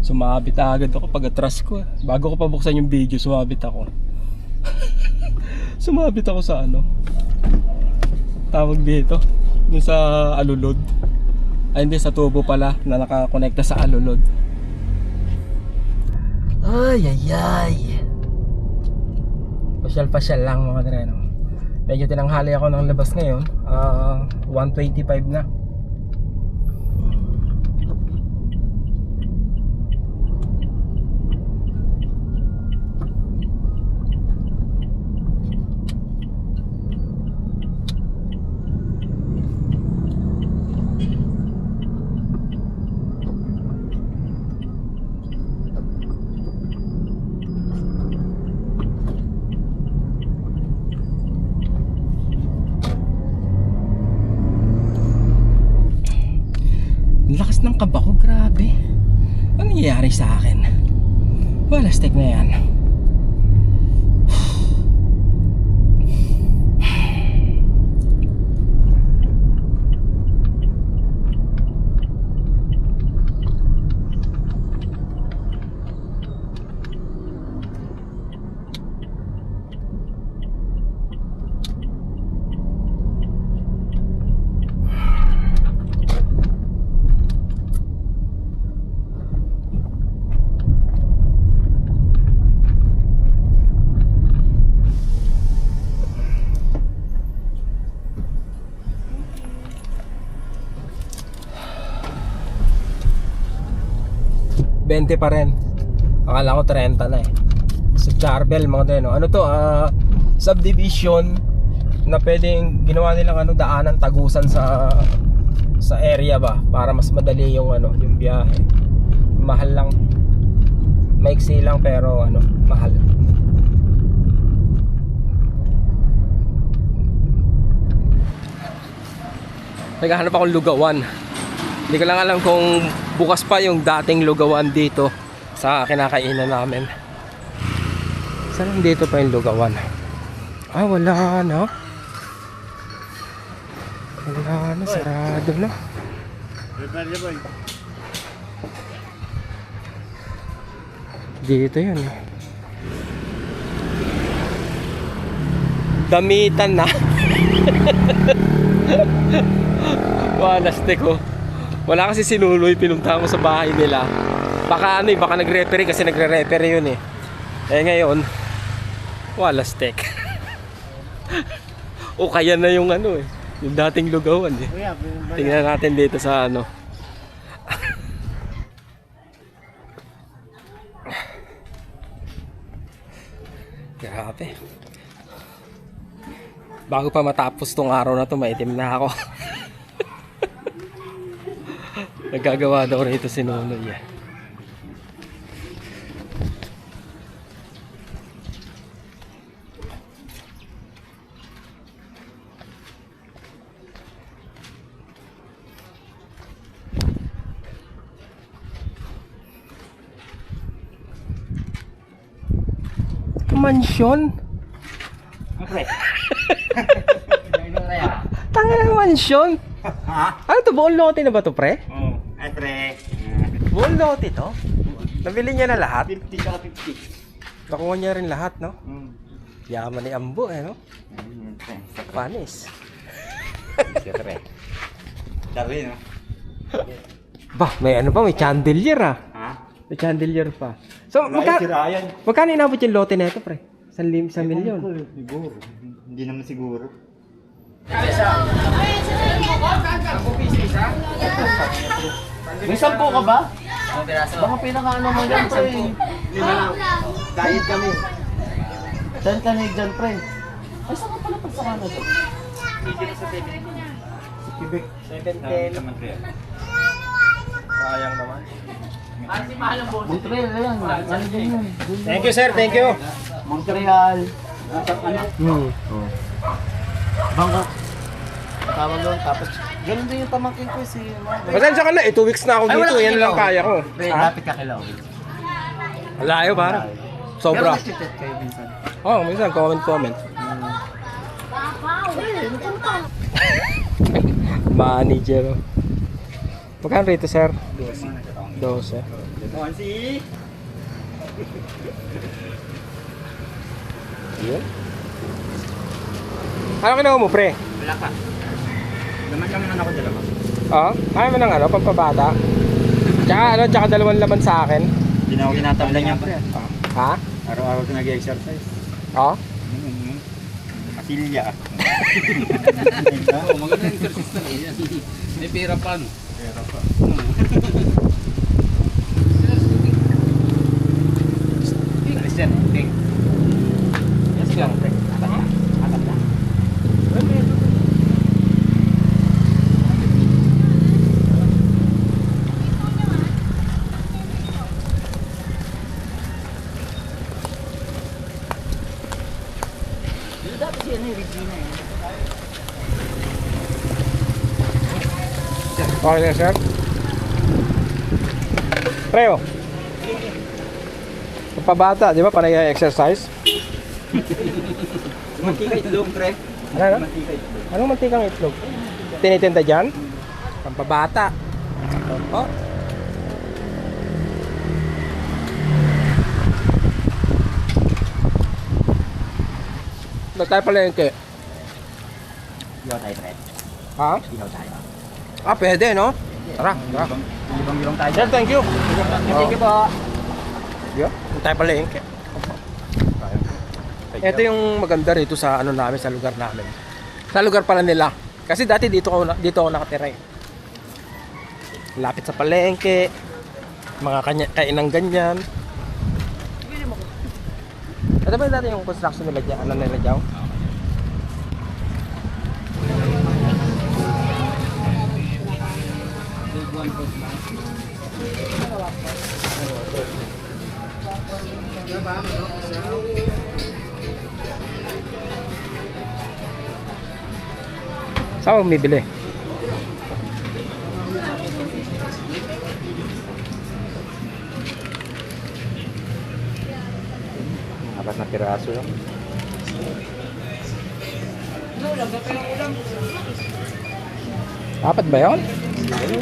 Sumabit agad ako pag atras ko. Bago ko pa buksan yung video, sumabit ako. Sumabit ako sa ano, tawag dito, dun sa alulod. Ay hindi, sa tubo pala na nakakonekta sa alulod. Ay ay ay. Pasyal lang mga dreno. Medyo tinanghali ako ng labas ngayon. 1:25 na. Lakas ng kaba ko, grabe. Ano nangyayari sa akin? Wala, stick na yan. $20 pa rin. Akala ko 30 na eh. Sa Charbel mga deno. Ano to? Subdivision na pwedeng ginawa nilang ano, daanan, tagusan sa area ba para mas madali yung ano, yung biyahe. Mahal lang. Maiksi lang pero ano, mahal. Naghahanap akong lugawan. Hindi ko lang alam kung bukas pa yung dating lugawan dito sa kinakainan namin. Saan dito pa yung lugawan? Wala na. Wala na, sarado na. Dito yun. Damitan na. Wala, stick ko. Wala kasi sinuloy, pinuntahan ko sa bahay nila. Baka ano eh, baka nagre-referee kasi nagre-referee yun eh. Eh ngayon, wala stick. O kaya na yung ano eh, yung dating lugawan eh. Tingnan natin dito sa ano. Grabe. Bago pa matapos tong araw na to, maitim na ako. Nagagawa daw rito si Nonoy eh. Mansyon? Okay. Tanga ng mansyon? Ha? Ano to, buong lote na ba to, pre? Oo. Ay, pre. Buong lote to? Nabili niya na lahat? 50 saka 50. Nakuha niya rin lahat, no? Yaman ni Ambo eh, no? pre. Panis. Pre. Dari, no? Bah, may ano pa, may chandelier ah. Ha? May chandelier pa. So, Wala si Ryan. magkano inabot yung lote na ito, pre? 1 milyon. Siguro. Hindi naman siguro. May 10 ka ba? Baka pinaka-ano mo dyan, pre. Diet kami. Saan ka na dyan, pre? Ay, saan ka pala pagsakana dyan? Quebec. 710. Sayang naman. Montreal, ayan. Ano din yun? Thank you, sir. Thank you. Montreal. Bangkok. Tawag doon. Tapos, ganun din yung tamangkin ko si... Pasensya ka na, 2 weeks na ako dito. Yan lang kaya ko. Lapit ka kilaw. Layo para. Sobra. Pero nag-chat kayo minsan. Oh, minsan comment. Manager. Magkano rito, sir? 12. Yun. Ano kinuha mo, pre? Wala ka. Naman lang naman ako dalawa. Oo? Ayaw mo ng ano, pampabata? Tsaka dalawang laman sa akin. Hindi na ako kinatablan niya pre. Ha? Araw-araw ko nag-exercise. Oo? Masilya. Oo, magandang exercise na yan. May pera pa, no? Pero pa. Alis yan, ting. Yes, yan. Atat na. Okay na, sir. Preo. Pampabata, di ba? Panay exercise. Mantika itlog pre. Ano? Mantika itlog. Anong mantikang itlog? Tinitinda dyan? Pampabata. Oh. Doon tayo palengke. Ihaw tayo pre. Ha? Ihaw tayo. Ah, pwede, no? Tara, tara. Ibang tayo. Sir, thank you. Thank you po. Yeah, doon tayo palengke. Ito yung maganda rito sa ano namin, sa lugar namin. Sa lugar pala nila. Kasi dati dito ako nakatira eh. Lapit sa palengke. Mga kainang ganyan. Ito ba dati yung construction nila dyan? Ano nila dyan? Saan mo bumibili? Apat na piraso yun. Apat ba yun?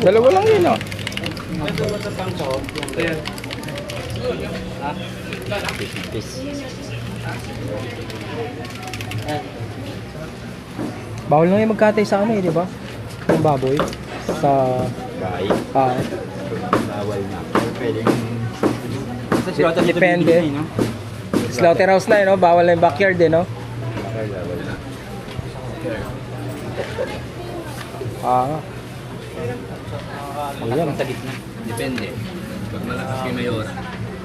Dalawa lang yun, oh. Bawal lang yung magkatay sa ano eh, di ba? Yung baboy. Sa... Guy. Bawal na. Pwedeng... Depende. Slaughterhouse na, no? Bawal na yung backyard, eh, no? Bawal na. Ah. Ayan. Sa gitna. Depende. Pag malakas yung mayor.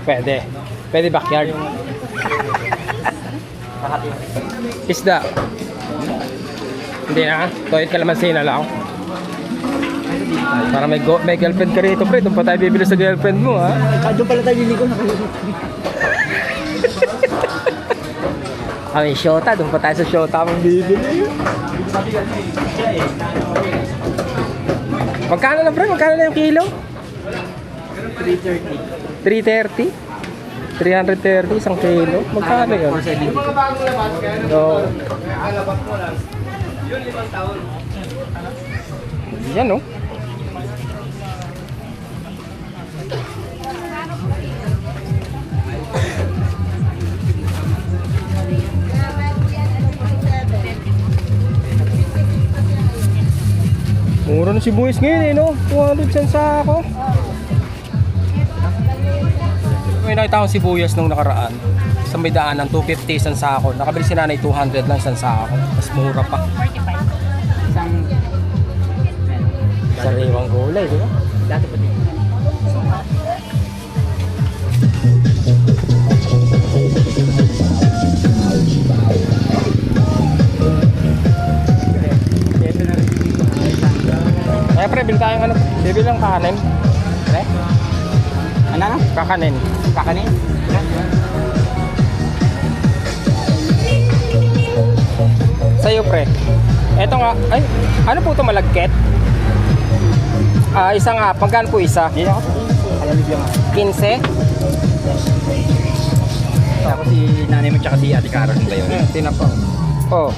Pwede. Pwede backyard. Isda. Hindi na. Toyot kalamansi na lang. Para may girlfriend ka rito, pre. Doon pa tayo bibili sa girlfriend mo, ha? Doon pala tayo liligo na kayo. May shota. Doon pa tayo sa shota mong bibili. Magkano na, pre? Magkano na yung kilo? 330. 330? 330 isang kilo? Magkano yun? 470. So, yan, oh. Mura na sibuyas ngayon eh, no? 200 cents sa ako. May nakita akong sibuyas nung nakaraan. Sa may daanan, 250 isang sako. Nakabili si nanay 200 lang isang sako. Mas mura pa. Isang... Sariwang gulay, di ba? Dati pa din. Kaya pre, bili tayong ano? Bibili lang kakanin. Pre? Ano? Kakanin. Kakanin? Sa'yo pre. Eto nga, ay, ano po ito malagkit? Isa nga, magkano po isa? Hindi ako sa alamig lang. 15? Ako si nanay mo tsaka si Ate Cara ba yun? Tinapang. Oh.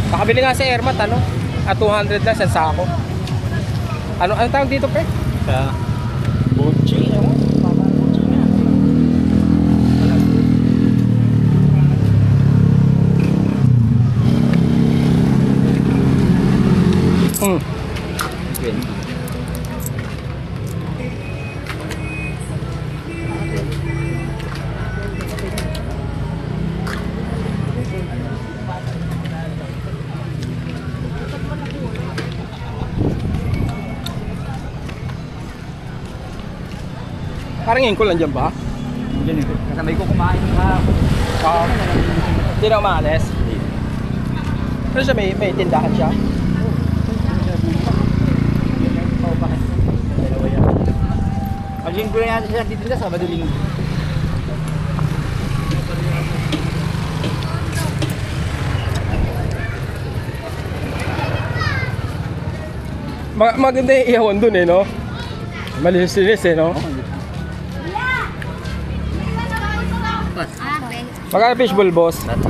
Pakabili nga si Ermat, ano? 200 lang sa sako. Ano tawag dito, pre? Sa Bochi. Ano? Bochi nga. Hmm. Parang ngayon ko lang dyan ba? Yan ito. Kasabay ko kumain ka. Oo. Hindi na umaalis? Pero siya may tindahan siya? Ang linggo na natin siya dito na, Sabado linggo. Maganda yung ihawan dun eh, no? Malinis-linis eh, no? Magkano fishball, boss? 3-2.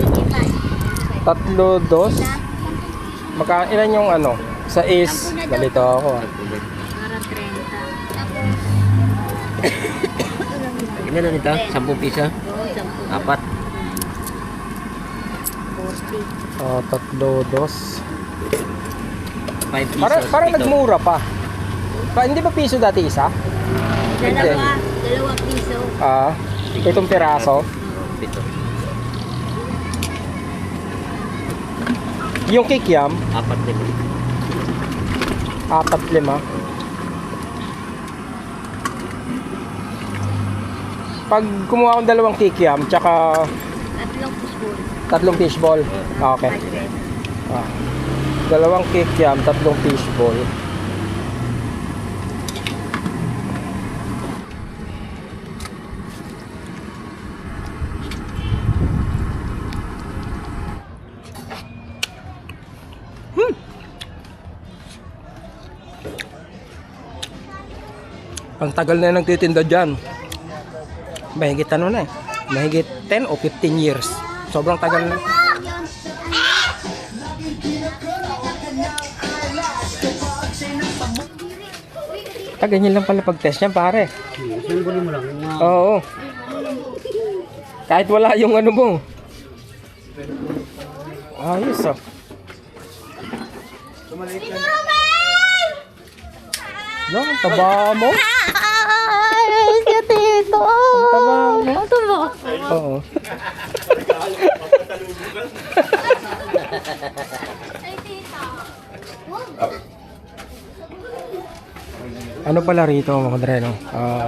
Ilan yung ano? Sa is, galito ako ah. Para 30. Ilan na nito? 10 piso? Oo, 10. Apat. 40. 3-2. 5 piso. Parang nagmura pa. Hindi ba piso dati isa? Dalawa piso. Ah, 7 piraso. Pito. Yung kikiam, 4 din. 4-5. Pag kumuha akong 2 kikiam, tsaka Tatlong fishbowl. 3 fishball. Ah, okay. Ah. 2 kikiam, 3 fishball. Ang tagal na nagtitinda dyan. Mahigit ano na eh. Mahigit 10 o 15 years. Sobrang tagal na. Ganyan lang pala pag-test niya, pare. Sinubunin mo lang. Oo. Kahit wala yung ano mo. Ayos ah. No, ang taba mo. Ay, si Tito. Ang taba mo. Oo. Ano pala rito mga kadreno?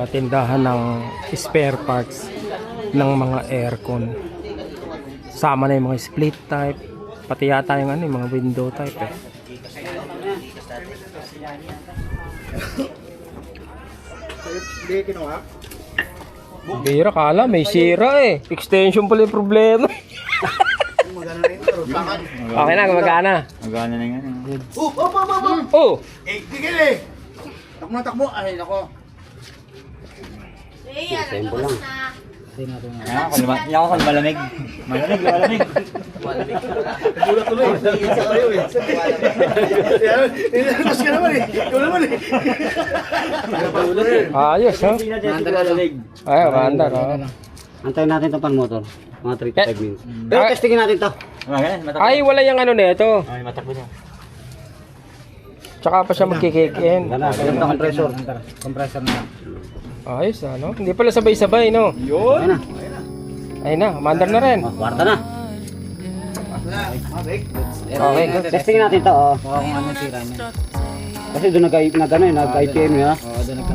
Tindahan ng spare parts ng mga aircon. Sama na yung mga split type. Pati yata yung ano, yung mga window type eh. Hindi kinuha? Bira, kala may sira eh. Extension pala yung problema. Magana na ito. Okay na, gumagana. Magana na nga. Oh! Eh, tigil eh! Takbo na takbo. Ay, nako. Tempo lang. Hindi ako malamig. Malamig. Gulat tuloy. Isa kayo eh. Nilalas ka naman eh. Ikaw naman eh. Ayos ha? Malamig. Ay, mandar ha? Antayin natin itong pan-motor. Mga 3 to 5 minutes. Pero Ah. testingin natin to. Ay, wala yung ano nito. Ay, matakbo siya. Tsaka pa siya magkikick in. Wala, ganito compressor. Compressor na. Ayos ano? Hindi pala sabay-sabay no? Ayun na. Ay na, mandar na rin. Oh, kwarta na. Okay, good. Testingin natin to. Oh. Kung ano sira niya. Kasi doon nag-IPM ha. Oo, doon nagka.